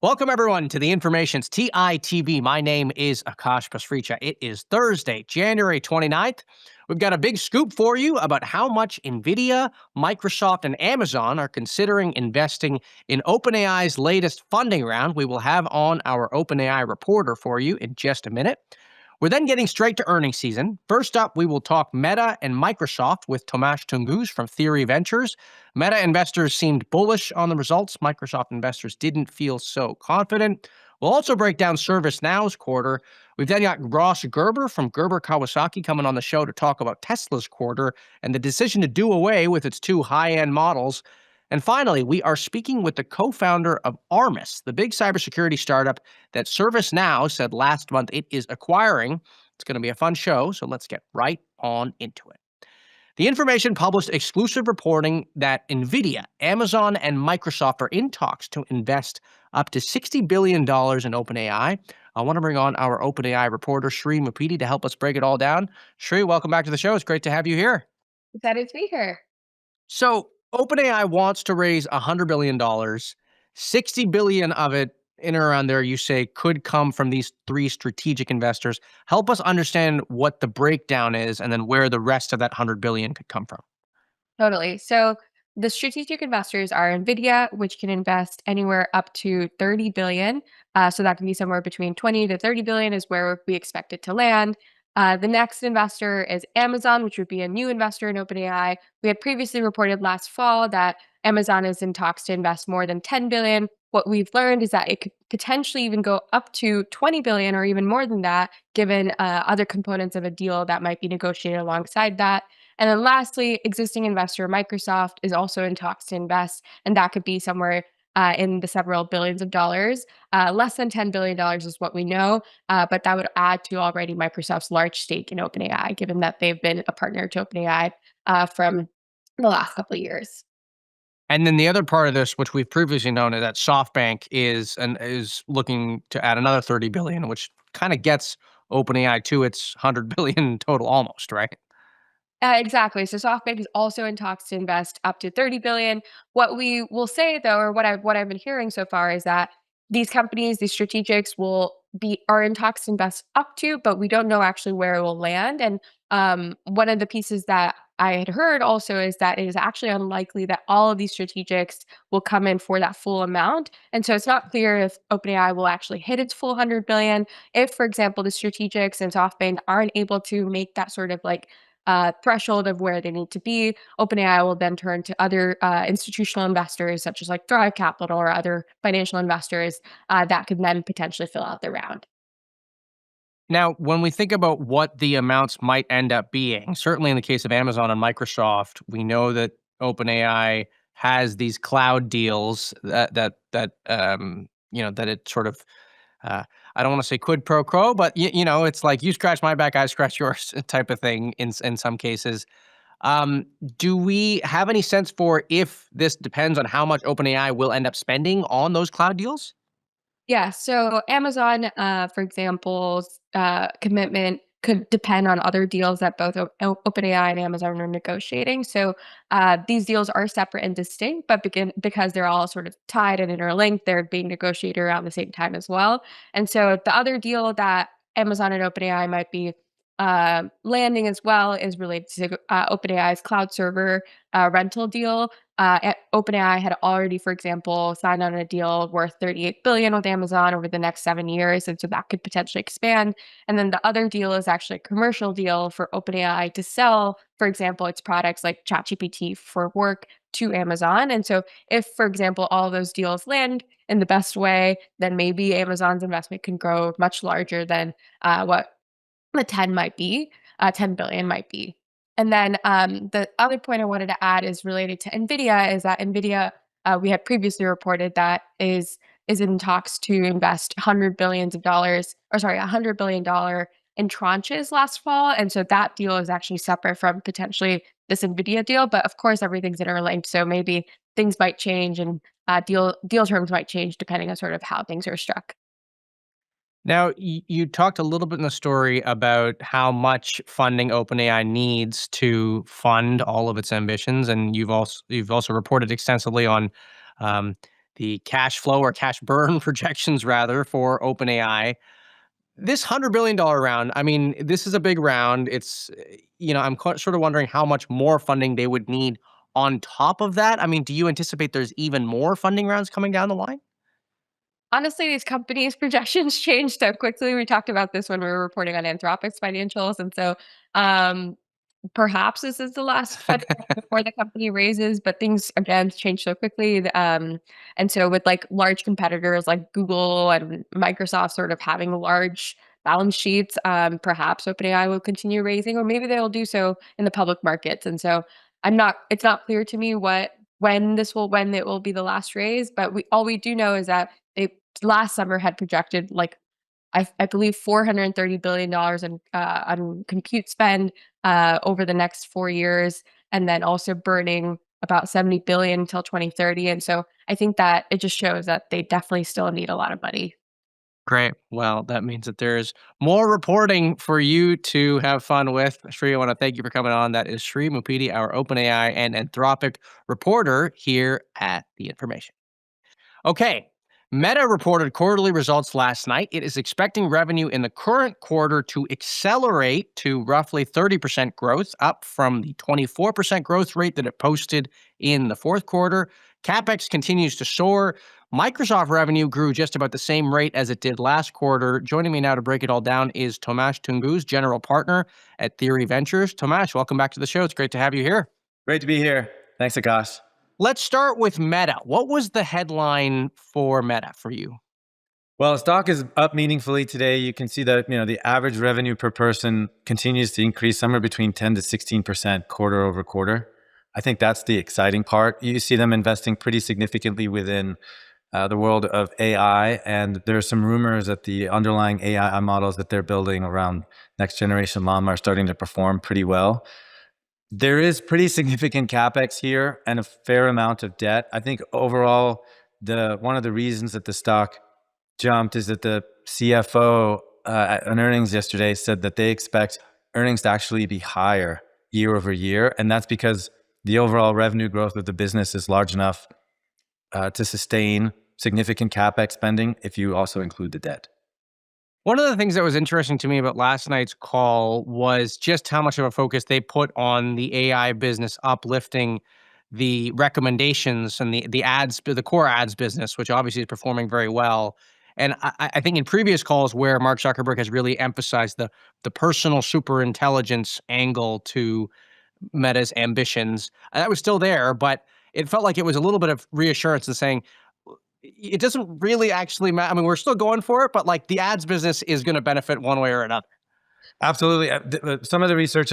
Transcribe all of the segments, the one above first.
Welcome, everyone, to the Information's TITV. My name is Akash Pasricha. It is Thursday, January 29th. We've got a big scoop for you about how much Nvidia, Microsoft, and Amazon are considering investing in OpenAI's latest funding round. We will have on our OpenAI reporter for you in just a minute. We're then getting straight to earnings season. First up, we will talk Meta and Microsoft with Tomasz Tungus from Theory Ventures. Meta investors seemed bullish on the results. Microsoft investors didn't feel so confident. We'll also break down ServiceNow's quarter. We've then got Ross Gerber from Gerber Kawasaki coming on the show to talk about Tesla's quarter and the decision to do away with its two high-end models. And finally, we are speaking with the co-founder of Armis, the big cybersecurity startup that ServiceNow said last month it is acquiring. It's going to be a fun show, so let's get right on into it. The Information published exclusive reporting that Nvidia, Amazon, and Microsoft are in talks to invest up to $60 billion in OpenAI. I want to bring on our OpenAI reporter, Shri Mupidi, to help us break it all down. Shri, welcome back to the show. It's great to have you here. Excited to be here. So OpenAI wants to raise $100 billion. $60 billion of it, in or around there, you say, could come from these three strategic investors. Help us understand what the breakdown is and then where the rest of that $100 billion could come from. Totally. So the strategic investors are Nvidia, which can invest anywhere up to 30 billion. So that can be somewhere between 20 to 30 billion is where we expect it to land. The next investor is Amazon, which would be a new investor in OpenAI. We had previously reported last fall that Amazon is in talks to invest more than 10 billion. What we've learned is that it could potentially even go up to 20 billion or even more than that, given other components of a deal that might be negotiated alongside that. And then lastly, existing investor Microsoft is also in talks to invest, and that could be somewhere in the several billions of dollars. Less than $10 billion is what we know, but that would add to already Microsoft's large stake in OpenAI, given that they've been a partner to OpenAI from the last couple of years. And then the other part of this, which we've previously known, is that SoftBank is looking to add another 30 billion, which kind of gets OpenAI to its 100 billion total almost, right? Exactly. So SoftBank is also in talks to invest up to 30 billion. What we will say though, or what I've been hearing so far is that these companies, these strategics are in talks to invest up to, but we don't know actually where it will land. And one of the pieces that I had heard also is that it is actually unlikely that all of these strategics will come in for that full amount. And so it's not clear if OpenAI will actually hit its full 100 billion. If, for example, the strategics and SoftBank aren't able to make that sort of threshold of where they need to be, OpenAI will then turn to other institutional investors, such as like Thrive Capital or other financial investors that could then potentially fill out the round. Now, when we think about what the amounts might end up being, certainly in the case of Amazon and Microsoft, we know that OpenAI has these cloud deals that it sort of I don't want to say quid pro quo, but it's like you scratch my back, I scratch yours type of thing in some cases. Do we have any sense for if this depends on how much OpenAI will end up spending on those cloud deals? Yeah, so Amazon, for example's commitment could depend on other deals that both OpenAI and Amazon are negotiating. So these deals are separate and distinct, but because they're all sort of tied and interlinked, they're being negotiated around the same time as well. And so the other deal that Amazon and OpenAI might be landing as well is related to OpenAI's cloud server rental deal. OpenAI had already, for example, signed on a deal worth 38 billion with Amazon over the next 7 years, and so that could potentially expand. And then the other deal is actually a commercial deal for OpenAI to sell, for example, its products like ChatGPT for work to Amazon. And so, if, for example, all of those deals land in the best way, then maybe Amazon's investment can grow much larger than what the 10 billion might be. And then the other point I wanted to add is related to Nvidia, is that Nvidia, we had previously reported that is in talks to invest $100 billion in tranches last fall. And so that deal is actually separate from potentially this Nvidia deal, but of course everything's interlinked. So maybe things might change and deal terms might change depending on sort of how things are struck. Now, you talked a little bit in the story about how much funding OpenAI needs to fund all of its ambitions, and you've also reported extensively on um, the cash flow or cash burn projections rather for OpenAI. This $100 billion round, I mean, this is a big round. I'm sort of wondering how much more funding they would need on top of that. I mean, do you anticipate there's even more funding rounds coming down the line? Honestly, these companies' projections change so quickly. We talked about this when we were reporting on Anthropic's financials, and so, um, perhaps this is the last funding before the company raises, but things again change so quickly. And so with like large competitors like Google and Microsoft sort of having large balance sheets, perhaps OpenAI will continue raising, or maybe they will do so in the public markets. And so it's not clear to me when it will be the last raise, but all we do know is that they last summer had projected like I believe $430 billion on compute spend over the next 4 years, and then also burning about 70 billion until 2030. And so I think that it just shows that they definitely still need a lot of money. Great. Well, that means that there's more reporting for you to have fun with. Shri, I want to thank you for coming on. That is Shri Mupidi, our OpenAI and Anthropic reporter here at The Information. Okay. Meta reported quarterly results last night. It is expecting revenue in the current quarter to accelerate to roughly 30% growth, up from the 24% growth rate that it posted in the fourth quarter. CapEx continues to soar. Microsoft revenue grew just about the same rate as it did last quarter. Joining me now to break it all down is Tomasz Tunguz, general partner at Theory Ventures. Tomasz, welcome back to the show. It's great to have you here. Great to be here. Thanks, Akash. Let's start with Meta. What was the headline for Meta for you? Well, stock is up meaningfully today. You can see that the average revenue per person continues to increase somewhere between 10 to 16% quarter over quarter. I think that's the exciting part. You see them investing pretty significantly within the world of AI, and there are some rumors that the underlying AI models that they're building around next generation llama are starting to perform pretty well. There is pretty significant capex here and a fair amount of debt. I think overall, one of the reasons that the stock jumped is that the CFO on earnings yesterday said that they expect earnings to actually be higher year over year, and that's because the overall revenue growth of the business is large enough to sustain significant capex spending if you also include the debt. One of the things that was interesting to me about last night's call was just how much of a focus they put on the AI business uplifting the recommendations and the ads, the core ads business, which obviously is performing very well. And I think in previous calls where Mark Zuckerberg has really emphasized the personal super intelligence angle to Meta's ambitions, that was still there, but it felt like it was a little bit of reassurance in saying, it doesn't really actually matter. I mean, we're still going for it, but like the ads business is going to benefit one way or another. Absolutely. Some of the researchers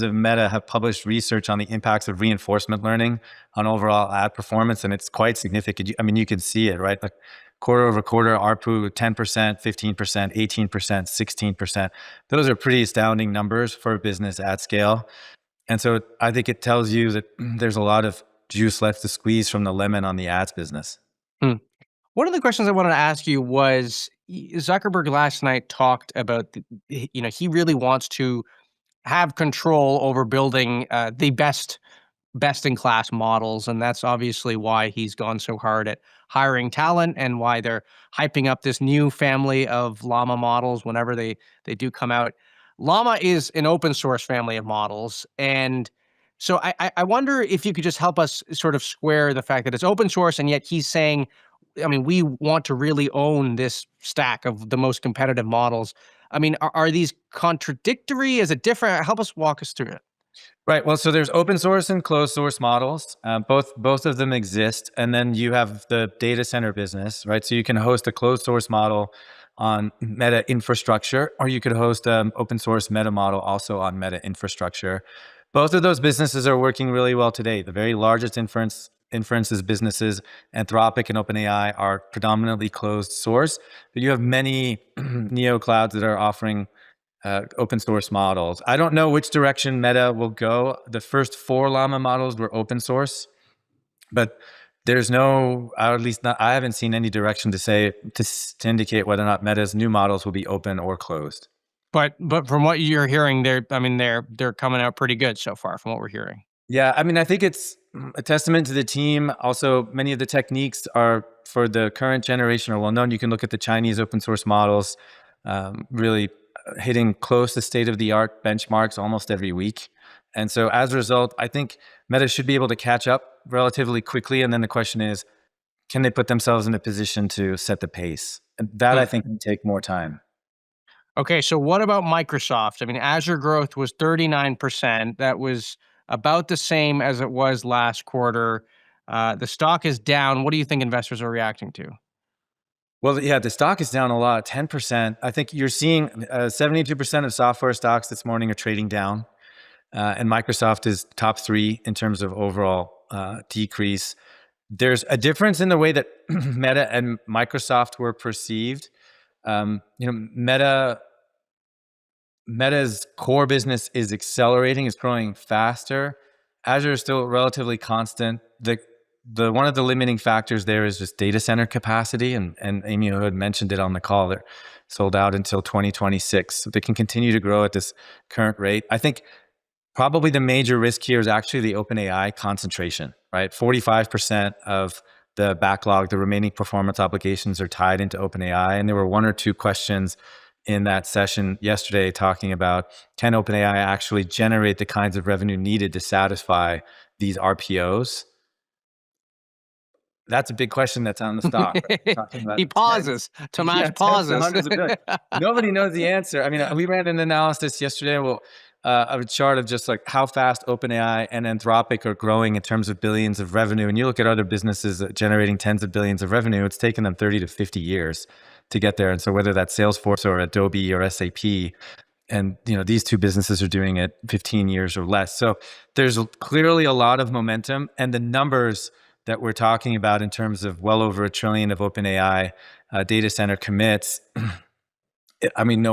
of Meta have published research on the impacts of reinforcement learning on overall ad performance, and it's quite significant. I mean, you can see it, right? Like quarter over quarter, ARPU 10%, 15%, 18%, 16%. Those are pretty astounding numbers for a business at scale. And so I think it tells you that there's a lot of juice left to squeeze from the lemon on the ads business. Hmm. One of the questions I wanted to ask you was Zuckerberg last night talked about, he really wants to have control over building the best in class models. And that's obviously why he's gone so hard at hiring talent and why they're hyping up this new family of llama models whenever they do come out. Llama is an open source family of models. And so I wonder if you could just help us sort of square the fact that it's open source and yet he's saying, I mean, we want to really own this stack of the most competitive models. I mean, are these contradictory? Is it different? Help us walk us through it. Right. Well, so there's open source and closed source models. Both of them exist, and then you have the data center business, right? So you can host a closed source model on Meta infrastructure, or you could host an open source Meta model also on Meta infrastructure. Both of those businesses are working really well today. The very largest inferences businesses, Anthropic and OpenAI, are predominantly closed source, but you have many neo clouds that are offering open source models. I don't know which direction Meta will go. The first 4 Llama models were open source, but there's no, or at least not, I haven't seen any direction to indicate whether or not Meta's new models will be open or closed. But from what you're hearing, they're coming out pretty good so far from what we're hearing. Yeah, I mean, I think it's a testament to the team. Also, many of the techniques are for the current generation are well known. You can look at the Chinese open source models, really hitting close to state of the art benchmarks almost every week. And so as a result, I think Meta should be able to catch up relatively quickly. And then the question is, can they put themselves in a position to set the pace? And that I think can take more time. Okay, so what about Microsoft? I mean, Azure growth was 39%. That was about the same as it was last quarter. The stock is down. What do you think investors are reacting to? Well, yeah, the stock is down a lot, 10%. I think you're seeing 72% of software stocks this morning are trading down. And Microsoft is top three in terms of overall decrease. There's a difference in the way that Meta and Microsoft were perceived. Meta's core business is accelerating, is growing faster. Azure is still relatively constant. The one of the limiting factors there is just data center capacity, and Amy had mentioned it on the call. They're sold out until 2026. So they can continue to grow at this current rate. I think probably the major risk here is actually the OpenAI concentration, right? 45% of the backlog, the remaining performance obligations are tied into OpenAI. And there were one or two questions in that session yesterday talking about, can OpenAI actually generate the kinds of revenue needed to satisfy these RPOs? That's a big question that's on the stock. Right? Talking about He pauses. Tomasz tens to pauses. hundreds of billions. Nobody knows the answer. I mean, we ran an analysis yesterday of a chart of just like how fast OpenAI and Anthropic are growing in terms of billions of revenue. And you look at other businesses generating tens of billions of revenue, it's taken them 30 to 50 years to get there. And so whether that's Salesforce or Adobe or SAP, and these two businesses are doing it 15 years or less. So there's clearly a lot of momentum, and the numbers that we're talking about in terms of well over $1 trillion of OpenAI data center commits. I mean,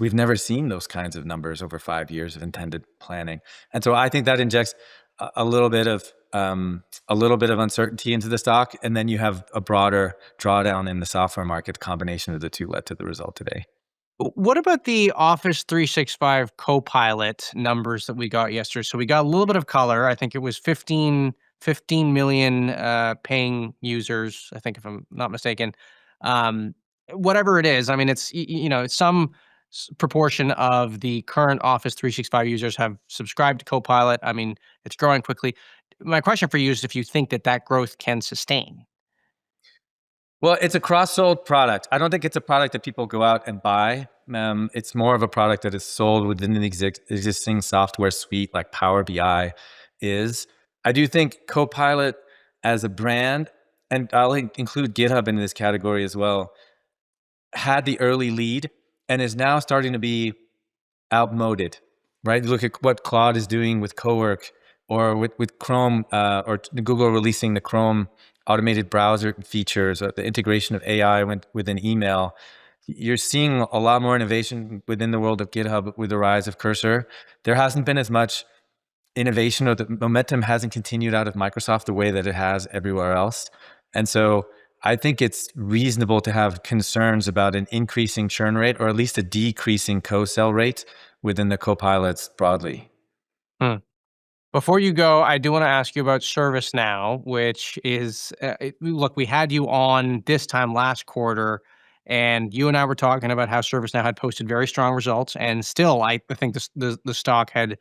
we've never seen those kinds of numbers over 5 years of intended planning. And so I think that injects a little bit of uncertainty into the stock. And then you have a broader drawdown in the software market. The combination of the two led to the result today. What about the Office 365 Copilot numbers that we got yesterday? So we got a little bit of color. I think it was 15 million paying users, I think, if I'm not mistaken. Um, Whatever it is, I mean, it's it's some proportion of the current Office 365 users have subscribed to Copilot. I mean, it's growing quickly. My question for you is if you think that growth can sustain. Well, it's a cross-sold product. I don't think it's a product that people go out and buy. It's more of a product that is sold within an existing software suite like Power BI is. I do think Copilot as a brand, and I'll include GitHub in this category as well, had the early lead and is now starting to be outmoded, right? You look at what Claude is doing with Cowork, or with Chrome, or Google releasing the Chrome automated browser features, or the integration of AI within email. You're seeing a lot more innovation within the world of GitHub with the rise of Cursor. There hasn't been as much innovation, or the momentum hasn't continued out of Microsoft the way that it has everywhere else. And so I think it's reasonable to have concerns about an increasing churn rate, or at least a decreasing co-sell rate within the Copilots broadly. Hmm. Before you go, I do want to ask you about ServiceNow, which is, look, we had you on this time last quarter, and you and I were talking about how ServiceNow had posted very strong results, and still, I think the stock had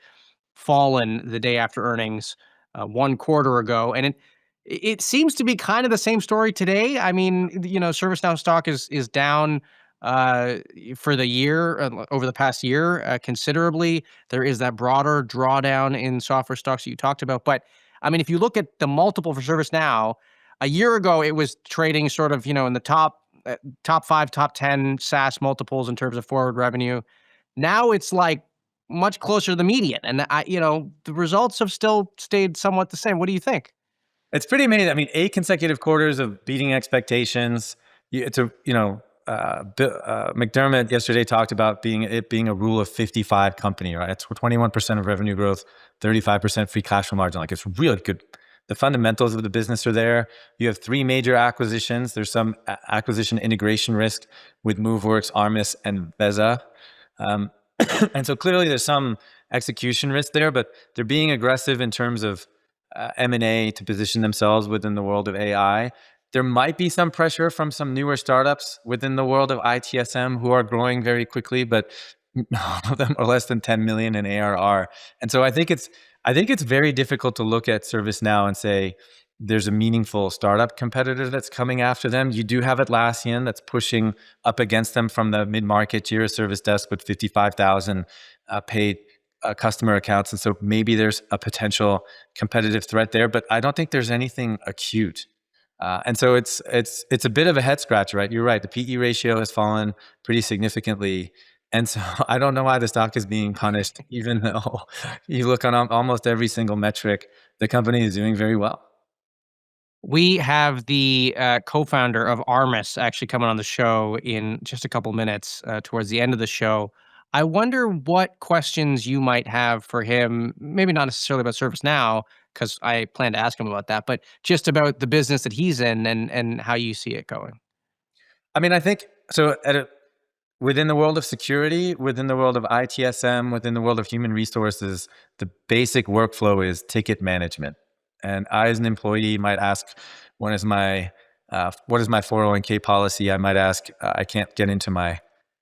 fallen the day after earnings, 1 quarter ago, and it seems to be kind of the same story today. I mean, ServiceNow stock is down uh, for the year, over the past year, considerably. There is that broader drawdown in software stocks that you talked about. But I mean, if you look at the multiple for ServiceNow, a year ago it was trading sort of in the top 5, top 10 SaaS multiples in terms of forward revenue. Now it's like much closer to the median, and the results have still stayed somewhat the same. What do you think? It's pretty amazing. I mean, 8 consecutive quarters of beating expectations. It's McDermott yesterday talked about it being a rule of 55 company, right? It's 21% of revenue growth, 35% free cash flow margin. Like, it's really good. The fundamentals of the business are there. You have 3 major acquisitions. There's some acquisition integration risk with MoveWorks, Armis, and Veza. And so clearly there's some execution risk there, but they're being aggressive in terms of M&A to position themselves within the world of AI. There might be some pressure from some newer startups within the world of ITSM who are growing very quickly, but all of them are less than 10 million in ARR. And so I think it's very difficult to look at ServiceNow and say there's a meaningful startup competitor that's coming after them. You do have Atlassian that's pushing up against them from the mid-market. Jira Service Desk with 55,000 paid customer accounts. And so maybe there's a potential competitive threat there, but I don't think there's anything acute. And so it's a bit of a head scratcher, right? You're right. The PE ratio has fallen pretty significantly. And so I don't know why the stock is being punished, even though you look on almost every single metric, the company is doing very well. We have the co-founder of Armis actually coming on the show in just a couple minutes towards the end of the show. I wonder what questions you might have for him, maybe not necessarily about ServiceNow, because I plan to ask him about that, but just about the business that he's in and how you see it going. I mean, I think so within the world of security, within the world of ITSM, within the world of human resources, the basic workflow is ticket management. And I, as an employee, might ask, what is my 401k policy? I might ask, I can't get into my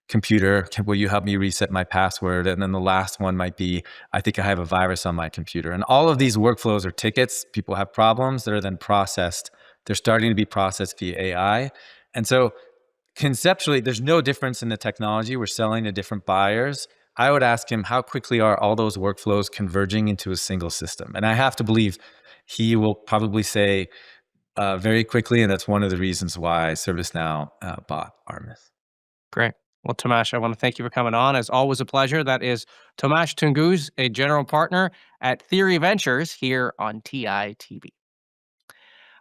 computer. Will you help me reset my password? And then the last one might be, I think I have a virus on my computer. And all of these workflows are tickets. People have problems that are then processed. They're starting to be processed via AI. And so conceptually, there's no difference in the technology. We're selling to different buyers. I would ask him, how quickly are all those workflows converging into a single system? And I have to believe he will probably say very quickly, and that's one of the reasons why ServiceNow bought Armis. Great. Well, Tomasz, I want to thank you for coming on. As always, a pleasure. That is Tomasz Tunguz, a general partner at Theory Ventures here on TITV.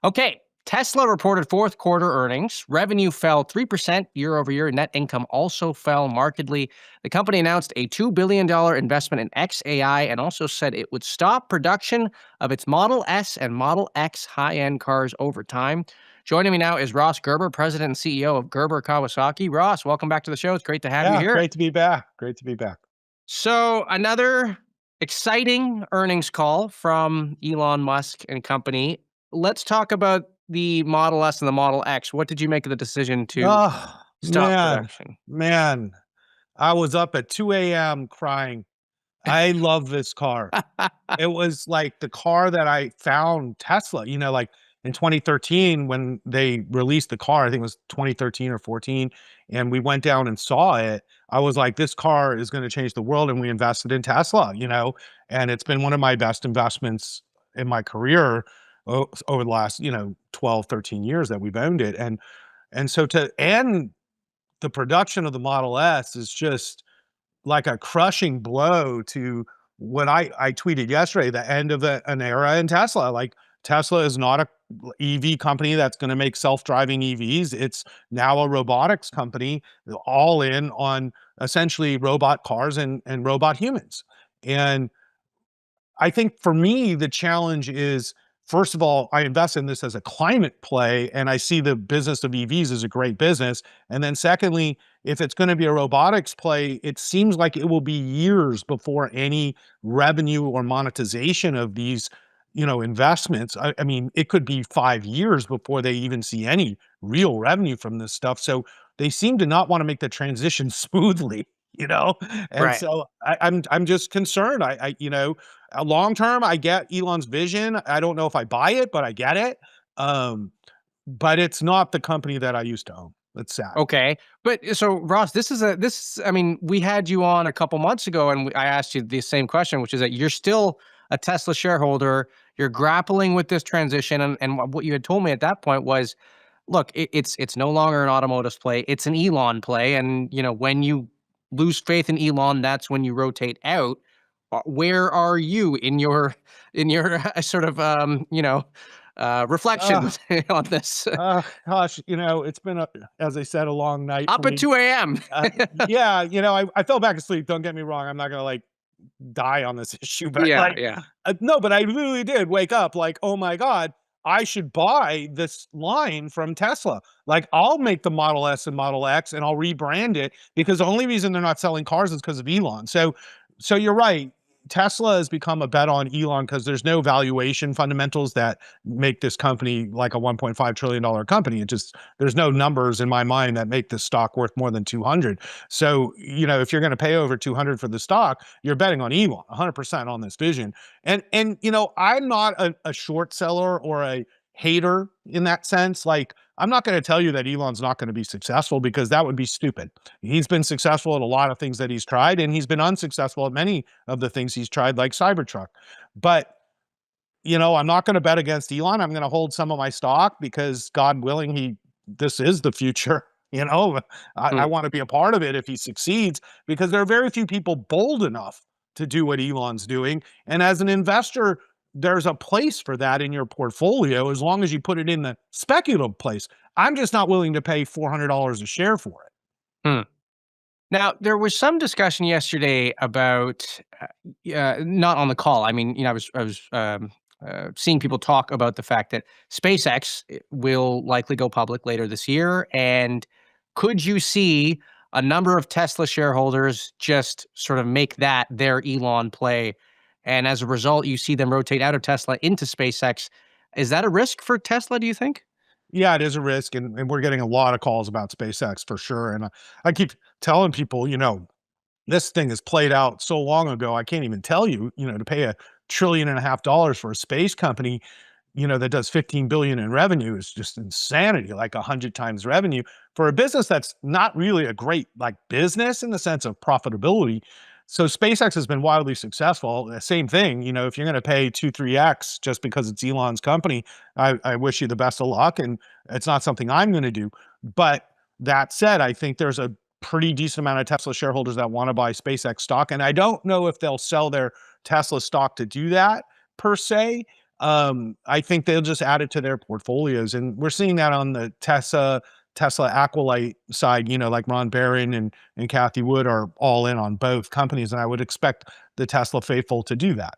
Okay, Tesla reported fourth quarter earnings. Revenue fell 3% year over year. Net income also fell markedly. The company announced a $2 billion investment in xAI and also said it would stop production of its Model S and Model X high-end cars over time. Joining me now is Ross Gerber, President and CEO of Gerber Kawasaki. Ross, welcome back to the show. It's great to have you here. Great to be back. Great to be back. So another exciting earnings call from Elon Musk and company. Let's talk about the Model S and the Model X. What did you make of the decision to stop production? Man, I was up at 2 a.m. crying. I love this car. It was like the car that I found Tesla, like in 2013 when they released the car. I think it was 2013 or 14. And we went down and saw it. I was like, this car is going to change the world. And we invested in Tesla, and it's been one of my best investments in my career over the last, 12, 13 years that we've owned it. And so to end the production of the Model S is just like a crushing blow to what I tweeted yesterday, the end of an era in Tesla. Like Tesla is not a EV company that's going to make self-driving EVs. It's now a robotics company, all in on essentially robot cars and robot humans. And I think for me, the challenge is, first of all, I invest in this as a climate play, and I see the business of EVs as a great business. And then secondly, if it's going to be a robotics play, it seems like it will be years before any revenue or monetization of these, investments. I mean, it could be 5 years before they even see any real revenue from this stuff. So they seem to not want to make the transition smoothly, And Right. so I'm just concerned. Long term, I get Elon's vision. I don't know if I buy it, but I get it. But it's not the company that I used to own. That's sad. Okay. But so Ross, I mean, we had you on a couple months ago and I asked you the same question, which is that you're still a Tesla shareholder. You're grappling with this transition. And what you had told me at that point was, look, it's no longer an automotive play. It's an Elon play. And, when you lose faith in Elon, that's when you rotate out. Where are you in your sort of, reflections on this? Gosh, it's been, as I said, a long night. Up at 2 a.m. Yeah, I fell back asleep. Don't get me wrong. I'm not going to die on this issue, but Yeah. no, but I literally did wake up like, oh my God, I should buy this line from Tesla. Like I'll make the Model S and Model X and I'll rebrand it because the only reason they're not selling cars is because of Elon. So you're right. Tesla has become a bet on Elon because there's no valuation fundamentals that make this company like a $1.5 trillion company. It just, there's no numbers in my mind that make this stock worth more than 200. So, if you're going to pay over 200 for the stock, you're betting on Elon 100% on this vision. And I'm not a short seller or a hater in that sense. Like, I'm not going to tell you that Elon's not going to be successful because that would be stupid. He's been successful at a lot of things that he's tried, and he's been unsuccessful at many of the things he's tried, like Cybertruck. But, I'm not going to bet against Elon. I'm going to hold some of my stock because, God willing, this is the future. I Hmm. want to be a part of it if he succeeds, because there are very few people bold enough to do what Elon's doing. And as an investor, there's a place for that in your portfolio as long as you put it in the speculative place. I'm just not willing to pay $400 a share for it. Hmm. Now, there was some discussion yesterday about, not on the call. I mean, I was seeing people talk about the fact that SpaceX will likely go public later this year. And could you see a number of Tesla shareholders just sort of make that their Elon play? And as a result, you see them rotate out of Tesla into SpaceX. Is that a risk for Tesla, do you think? Yeah, it is a risk, and we're getting a lot of calls about SpaceX for sure. And I keep telling people, this thing is played out so long ago. I can't even tell you, to pay $1.5 trillion for a space company, that does 15 billion in revenue is just insanity, like 100 times revenue for a business that's not really a great like business in the sense of profitability. So SpaceX has been wildly successful. The same thing, if you're going to pay 2, 3x just because it's Elon's company, I wish you the best of luck. And it's not something I'm going to do. But that said, I think there's a pretty decent amount of Tesla shareholders that want to buy SpaceX stock. And I don't know if they'll sell their Tesla stock to do that per se. I think they'll just add it to their portfolios. And we're seeing that on the Tesla Aqualite side, like Ron Barron and Kathy Wood are all in on both companies. And I would expect the Tesla faithful to do that.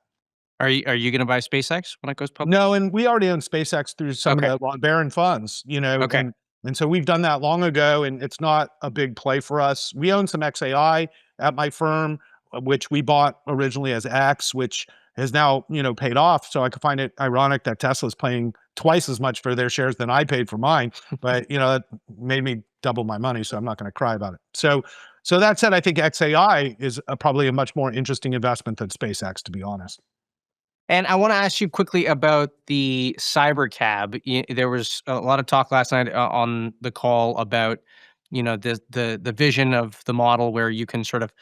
Are you going to buy SpaceX when it goes public? No, and we already own SpaceX through some of Okay. the Ron Barron funds, Okay. and so we've done that long ago, and it's not a big play for us. We own some XAI at my firm, which we bought originally as X, which has now, paid off. So I could find it ironic that Tesla's paying twice as much for their shares than I paid for mine, but that made me double my money, so I'm not going to cry about it. So that said, I think XAI is probably a much more interesting investment than SpaceX, to be honest. And I want to ask you quickly about the cyber cab. There was a lot of talk last night on the call about, the vision of the model where you can sort of,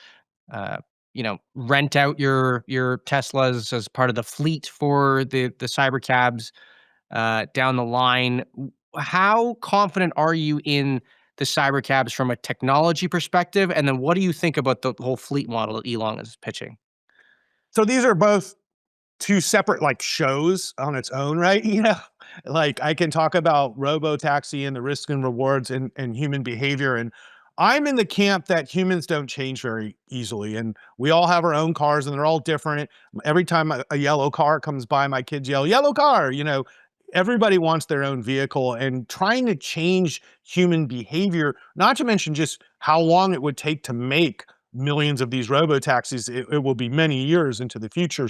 rent out your Teslas as part of the fleet for the cyber cabs down the line. How confident are you in the cyber cabs from a technology perspective? And then what do you think about the whole fleet model that Elon is pitching? So these are both two separate like shows on its own, right? Like I can talk about Robotaxi and the risks and rewards and human behavior. And I'm in the camp that humans don't change very easily. And we all have our own cars and they're all different. Every time a yellow car comes by, my kids yell, yellow car, everybody wants their own vehicle, and trying to change human behavior, not to mention just how long it would take to make millions of these robotaxis, it will be many years into the future.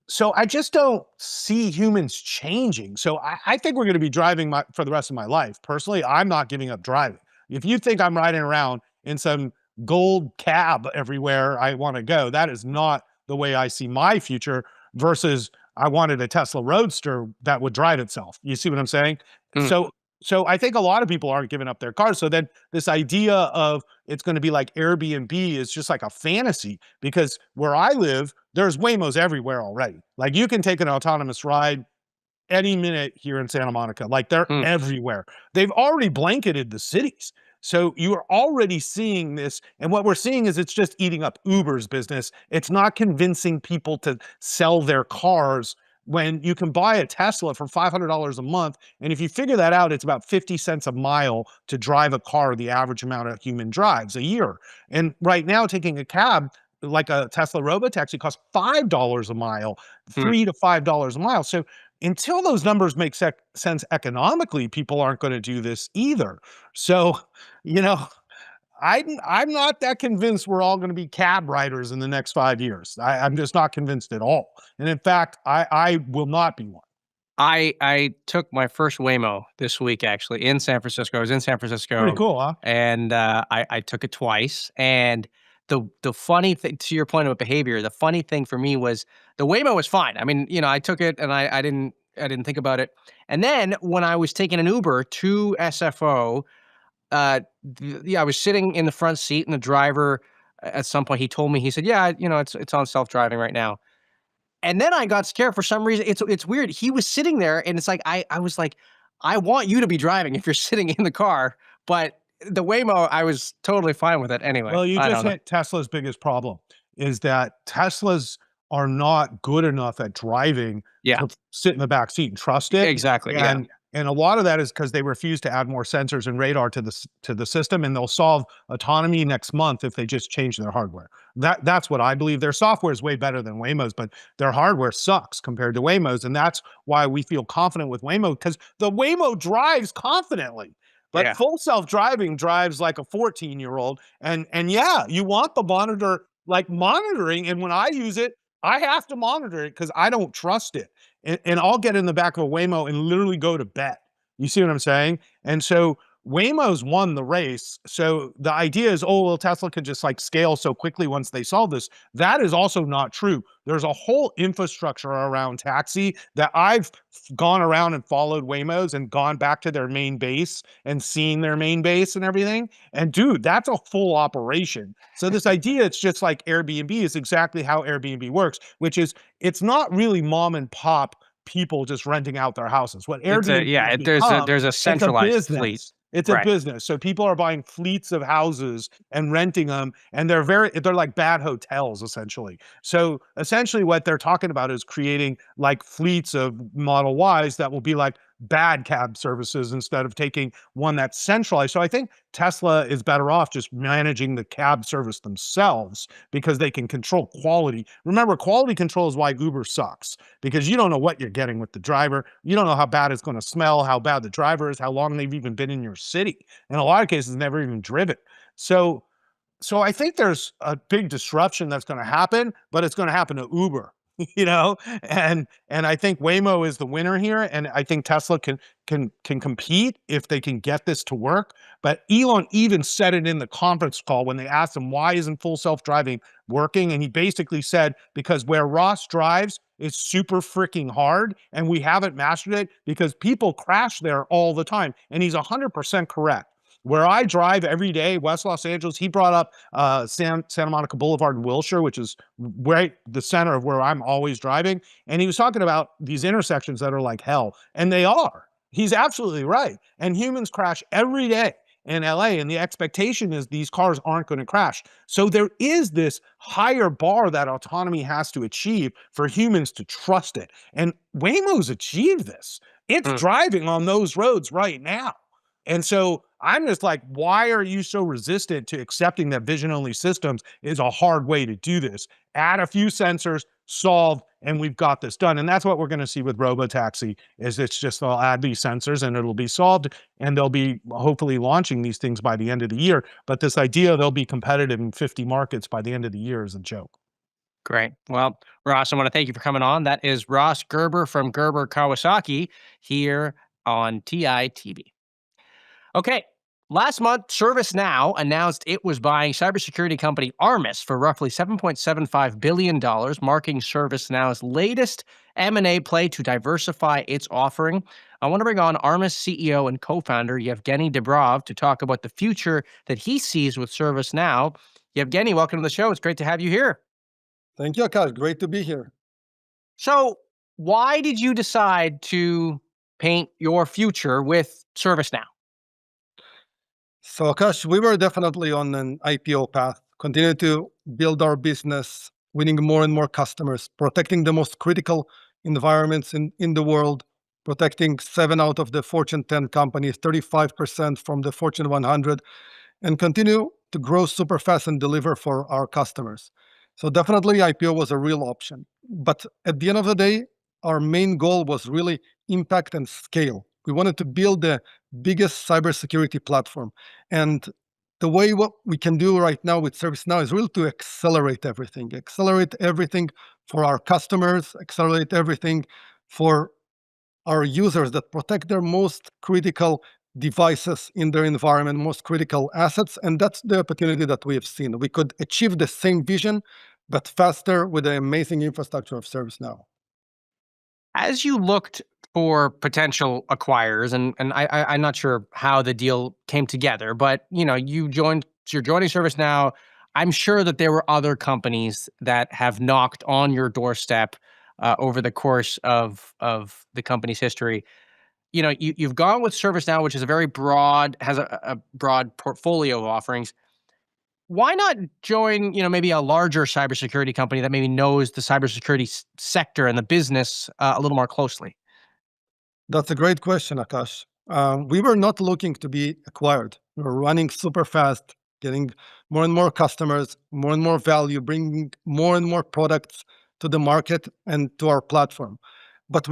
So I just don't see humans changing. So I think we're going to be driving for the rest of my life. Personally, I'm not giving up driving. If you think I'm riding around in some gold cab everywhere I want to go, that is not the way I see my future versus I wanted a Tesla Roadster that would drive itself. You see what I'm saying? Mm. So I think a lot of people aren't giving up their cars. So then this idea of it's going to be like Airbnb is just like a fantasy, because where I live, there's Waymos everywhere already. Like you can take an autonomous ride any minute here in Santa Monica. Like they're Mm. everywhere. They've already blanketed the cities. So you are already seeing this. And what we're seeing is it's just eating up Uber's business. It's not convincing people to sell their cars when you can buy a Tesla for $500 a month. And if you figure that out, it's about 50 cents a mile to drive a car, the average amount a human drives a year. And right now, taking a cab, like a Tesla Robotaxi, costs $5 a mile, Mm. $3 to $5 a mile. So until those numbers make sense economically, people aren't going to do this either. So, you know, I'm not that convinced we're all going to be cab riders in the next 5 years. I'm just not convinced at all. And in fact, I will not be one. I took my first Waymo this week, actually, in San Francisco. I was in San Pretty Francisco, cool, huh? and I took it twice. And the funny thing, to your point about behavior, the funny thing for me was the Waymo was fine. I mean, I took it and I didn't think about it. And then when I was taking an Uber to SFO, yeah, I was sitting in the front seat, and the driver at some point he told me, he said, "Yeah, it's on self driving right now." And then I got scared for some reason. It's weird. He was sitting there, and it's like I was like, "I want you to be driving if you're sitting in the car." But the Waymo, I was totally fine with it anyway. Well, you I just don't know. hit Tesla's biggest problem is that Teslas are not good enough at driving Yeah, to sit in the back seat and trust it. exactly. Yeah. And a lot of that is because they refuse to add more sensors and radar to the system, and they'll solve autonomy next month if they just change their hardware. That's what I believe. Their software is way better than Waymo's, but their hardware sucks compared to Waymo's, and that's why we feel confident with Waymo, because the Waymo drives confidently. But Yeah. full self-driving drives like a 14-year-old. And yeah, you want the monitor, like monitoring. And when I use it, I have to monitor it because I don't trust it. And I'll get in the back of a Waymo and literally go to bed. You see what I'm saying? And so Waymo's won the race. So the idea is, oh, well, Tesla could just like scale so quickly once they solve this. That is also not true. There's a whole infrastructure around taxi that I've gone around and followed Waymo's and gone back to their main base and seen their main base and everything. And dude, that's a full operation. So this idea, it's just like Airbnb, is exactly how Airbnb works, which is it's not really mom and pop people just renting out their houses. What Airbnb has become, There's a it's a centralized fleet. business. It's a Right. business. So people are buying fleets of houses and renting them, and they're like bad hotels essentially. So essentially what they're talking about is creating like fleets of Model Ys that will be like bad cab services instead of taking one that's centralized. So I think Tesla is better off just managing the cab service themselves because they can control quality. Remember, quality control is why Uber sucks, because you don't know what you're getting with the driver. You don't know how bad it's going to smell, how bad the driver is, how long they've even been in your city. In a lot of cases, never even driven. So I think there's a big disruption that's going to happen, but it's going to happen to Uber, and I think Waymo is the winner here, and I think Tesla can compete if they can get this to work. But Elon even said it in the conference call when they asked him why isn't full self-driving working, and he basically said because where Ross drives is super freaking hard, and we haven't mastered it because people crash there all the time, and he's 100% correct. Where I drive every day, West Los Angeles, he brought up Santa Monica Boulevard in Wilshire, which is right the center of where I'm always driving. And he was talking about these intersections that are like hell, and they are. He's absolutely right. And humans crash every day in LA, and the expectation is these cars aren't going to crash. So there is this higher bar that autonomy has to achieve for humans to trust it. And Waymo's achieved this. It's driving on those roads right now. And so I'm just like, why are you so resistant to accepting that vision-only systems is a hard way to do this? Add a few sensors, solve, and we've got this done. And that's what we're going to see with Robotaxi, is it's just they'll add these sensors and it'll be solved, and they'll be hopefully launching these things by the end of the year. But this idea they'll be competitive in 50 markets by the end of the year is a joke. Great. Well, Ross, I want to thank you for coming on. That is Ross Gerber from Gerber Kawasaki here on TI TV. Okay. Last month, ServiceNow announced it was buying cybersecurity company Armis for roughly $7.75 billion, marking ServiceNow's latest M&A play to diversify its offering. I want to bring on Armis CEO and co-founder Yevgeny Dibrov to talk about the future that he sees with ServiceNow. Yevgeny, welcome to the show. It's great to have you here. Thank you, Akash. Great to be here. So, why did you decide to paint your future with ServiceNow? So, Akash, we were definitely on an IPO path, continue to build our business, winning more and more customers, protecting the most critical environments in the world, protecting 7 out of the Fortune 10 companies, 35% from the Fortune 100, and continue to grow super fast and deliver for our customers. So definitely IPO was a real option. But at the end of the day, our main goal was really impact and scale. We wanted to build the biggest cybersecurity platform. And the way what we can do right now with ServiceNow is really to accelerate everything for our customers, accelerate everything for our users that protect their most critical devices in their environment, most critical assets. And that's the opportunity that we have seen. We could achieve the same vision, but faster with the amazing infrastructure of ServiceNow. As you looked for potential acquirers, and I'm not sure how the deal came together, but you're joining ServiceNow. I'm sure that there were other companies that have knocked on your doorstep over the course of the company's history. You've gone with ServiceNow, which is has a broad portfolio of offerings. Why not join, maybe a larger cybersecurity company that maybe knows the cybersecurity sector and the business a little more closely? That's a great question, Akash. We were not looking to be acquired. We were running super fast, getting more and more customers, more and more value, bringing more and more products to the market and to our platform. But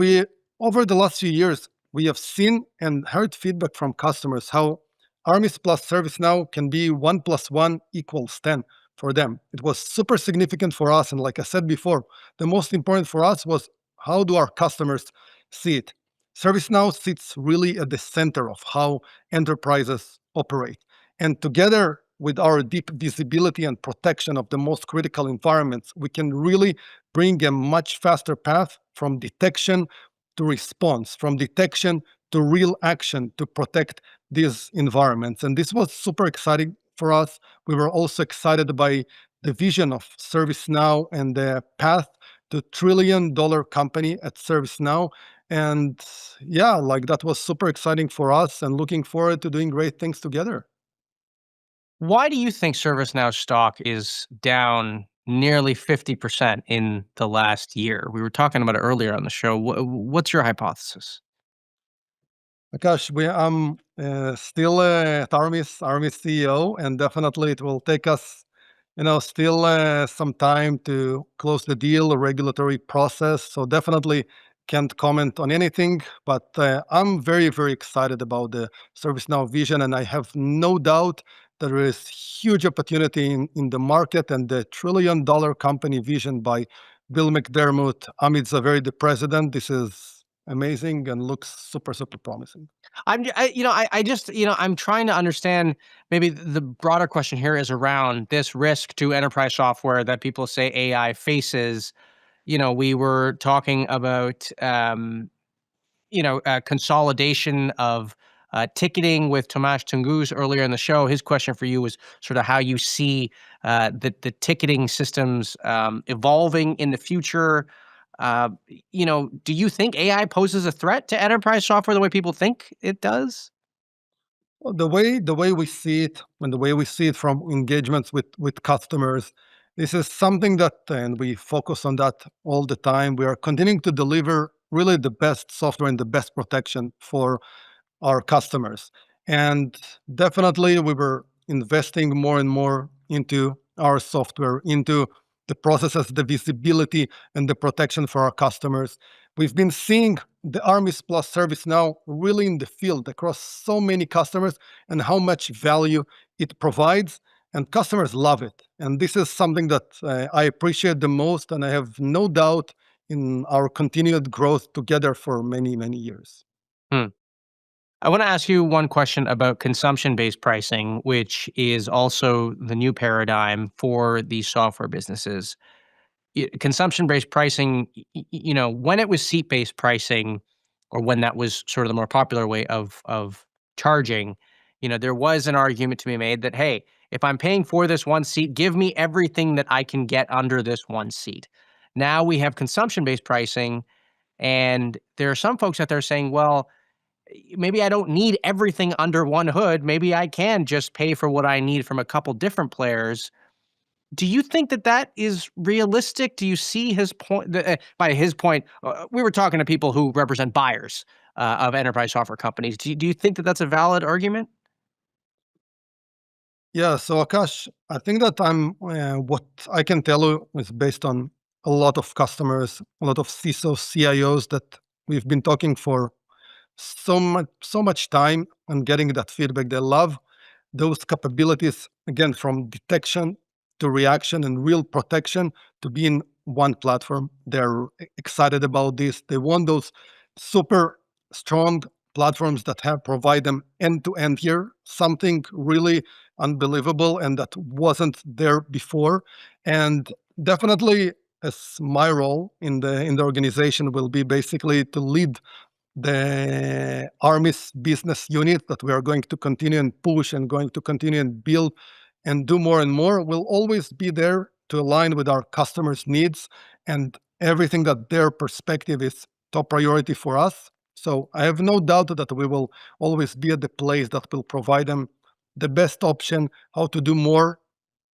over the last few years, we have seen and heard feedback from customers how Armis plus ServiceNow can be 1 + 1 = 10 for them. It was super significant for us. And like I said before, the most important for us was how do our customers see it? ServiceNow sits really at the center of how enterprises operate. And together with our deep visibility and protection of the most critical environments, we can really bring a much faster path from detection to response, from detection to real action to protect these environments. And this was super exciting for us. We were also excited by the vision of ServiceNow and the path to trillion-dollar company at ServiceNow. And yeah, like that was super exciting for us and looking forward to doing great things together. Why do you think ServiceNow stock is down nearly 50% in the last year? We were talking about it earlier on the show. What's your hypothesis? Akash, I'm still at Armis CEO, and definitely it will take us, still some time to close the deal, a regulatory process. So definitely can't comment on anything, but I'm very, very excited about the ServiceNow vision, and I have no doubt there is huge opportunity in the market and the trillion-dollar company vision by Bill McDermott, Amit Zaveri, the president. This is amazing and looks super, super promising. I'm trying to understand. Maybe the broader question here is around this risk to enterprise software that people say AI faces. We were talking about, consolidation of ticketing with Tomasz Tungus earlier in the show. His question for you was sort of how you see the ticketing systems evolving in the future. Do you think AI poses a threat to enterprise software the way people think it does? Well, the way we see it, and the way we see it from engagements with customers, this is something that, and we focus on that all the time. We are continuing to deliver really the best software and the best protection for our customers. And definitely, we were investing more and more into our software, into the processes, the visibility, and the protection for our customers. We've been seeing the Armis plus service now really in the field across so many customers and how much value it provides. And customers love it. And this is something that I appreciate the most. And I have no doubt in our continued growth together for many, many years. Hmm. I want to ask you one question about consumption-based pricing, which is also the new paradigm for these software businesses. Consumption-based pricing, when it was seat-based pricing, or when that was sort of the more popular way of charging, there was an argument to be made that, hey, if I'm paying for this one seat, give me everything that I can get under this one seat. Now we have consumption-based pricing, and there are some folks out there saying, well, maybe I don't need everything under one hood. Maybe I can just pay for what I need from a couple different players. Do you think that that is realistic? Do you see his point? By his point, we were talking to people who represent buyers of enterprise software companies. Do you think that that's a valid argument? Yeah, so Akash, I think that what I can tell you is based on a lot of customers, a lot of CISOs, CIOs that we've been talking for so much time and getting that feedback they love those capabilities, again, from detection to reaction and real protection, to be in one platform. They're excited about this. They want those super strong platforms that have provide them end to end here, something really unbelievable and that wasn't there before. And definitely, as my role in the organization will be basically to lead the Armis business unit that we are going to continue and push and going to continue and build and do more and more, will always be there to align with our customers' needs, and everything that their perspective is top priority for us. So I have no doubt that we will always be at the place that will provide them the best option, how to do more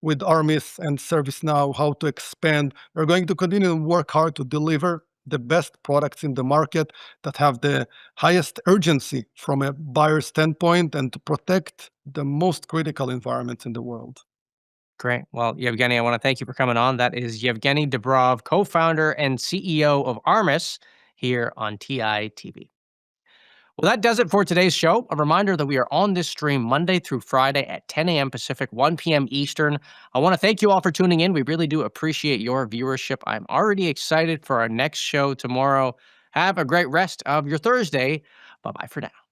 with Armis and ServiceNow, how to expand. We're going to continue to work hard to deliver the best products in the market that have the highest urgency from a buyer standpoint and to protect the most critical environments in the world. Great. Well, Yevgeny, I want to thank you for coming on. That is Yevgeny Dobrov, co-founder and CEO of Armis here on TI TV. Well, that does it for today's show. A reminder that we are on this stream Monday through Friday at 10 a.m. Pacific, 1 p.m. Eastern. I want to thank you all for tuning in. We really do appreciate your viewership. I'm already excited for our next show tomorrow. Have a great rest of your Thursday. Bye-bye for now.